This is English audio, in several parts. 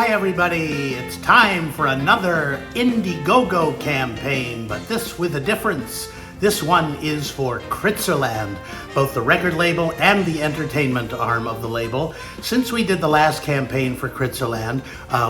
everybody. It's time for another Indiegogo campaign, but this with a difference. This one is for Kritzerland, both the record label and the entertainment arm of the label. Since we did the last campaign for Kritzerland,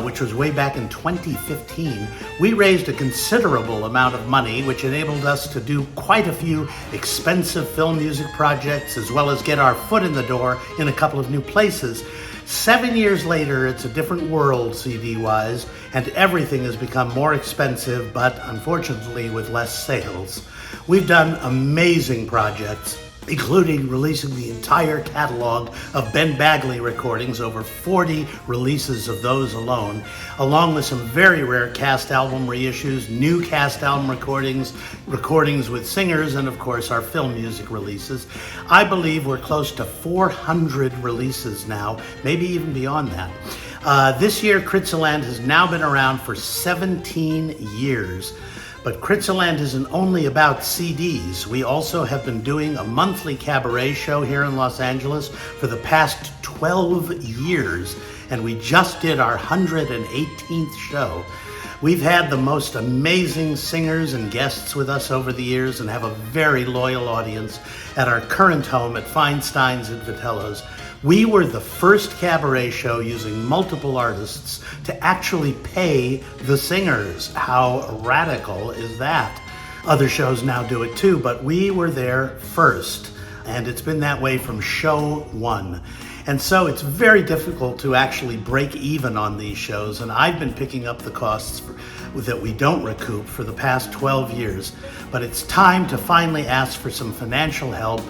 which was way back in 2015, we raised a considerable amount of money, which enabled us to do quite a few expensive film music projects, as well as get our foot in the door in a couple of new places. 7 years later, it's a different world CD-wise, and everything has become more expensive, but unfortunately with less sales. We've done amazing projects, including releasing the entire catalog of Ben Bagley recordings, over 40 releases of those alone, along with some very rare cast album reissues, new cast album recordings with singers, and of course our film music releases. I believe we're close to 400 releases now, maybe even beyond that. This year, Kritzerland has now been around for 17 years. But Kritzerland isn't only about CDs. We also have been doing a monthly cabaret show here in Los Angeles for the past 12 years, and we just did our 118th show. We've had the most amazing singers and guests with us over the years and have a very loyal audience at our current home at Feinstein's and Vitello's. We were the first cabaret show using multiple artists to actually pay the singers. How radical is that? Other shows now do it too, but we were there first. And it's been that way from show one. And so it's very difficult to actually break even on these shows. And I've been picking up the costs that we don't recoup for the past 12 years. But it's time to finally ask for some financial help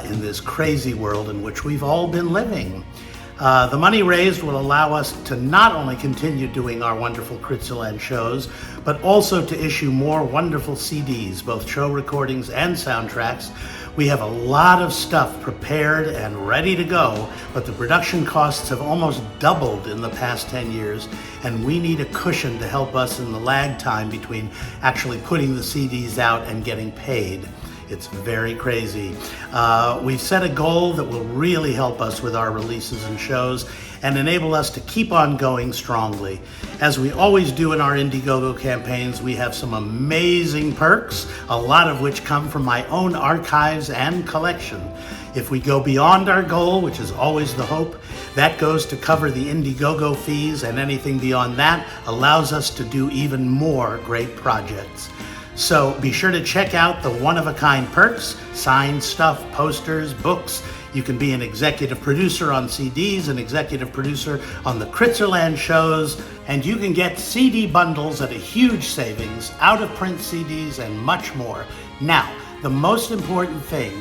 in this crazy world in which we've all been living. The money raised will allow us to not only continue doing our wonderful Kritzerland shows, but also to issue more wonderful CDs, both show recordings and soundtracks. We have a lot of stuff prepared and ready to go, but the production costs have almost doubled in the past 10 years, and we need a cushion to help us in the lag time between actually putting the CDs out and getting paid. It's very crazy. We've set a goal that will really help us with our releases and shows and enable us to keep on going strongly. As we always do in our Indiegogo campaigns, we have some amazing perks, a lot of which come from my own archives and collection. If we go beyond our goal, which is always the hope, that goes to cover the Indiegogo fees, and anything beyond that allows us to do even more great projects. So be sure to check out the one-of-a-kind perks, signed stuff, posters, books. You can be an executive producer on CDs, an executive producer on the Kritzerland shows, and you can get CD bundles at a huge savings, out-of-print CDs, and much more. Now, the most important thing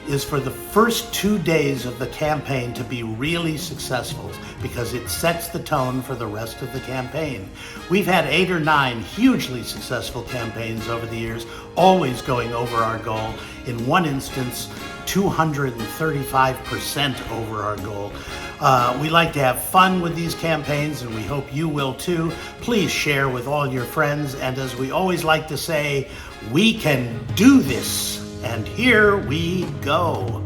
is for the first 2 days of the campaign to be really successful, because it sets the tone for the rest of the campaign. We've had 8 or 9 hugely successful campaigns over the years, always going over our goal. In one instance, 235% over our goal. We like to have fun with these campaigns, and we hope you will too. Please share with all your friends, and as we always like to say, we can do this. And here we go.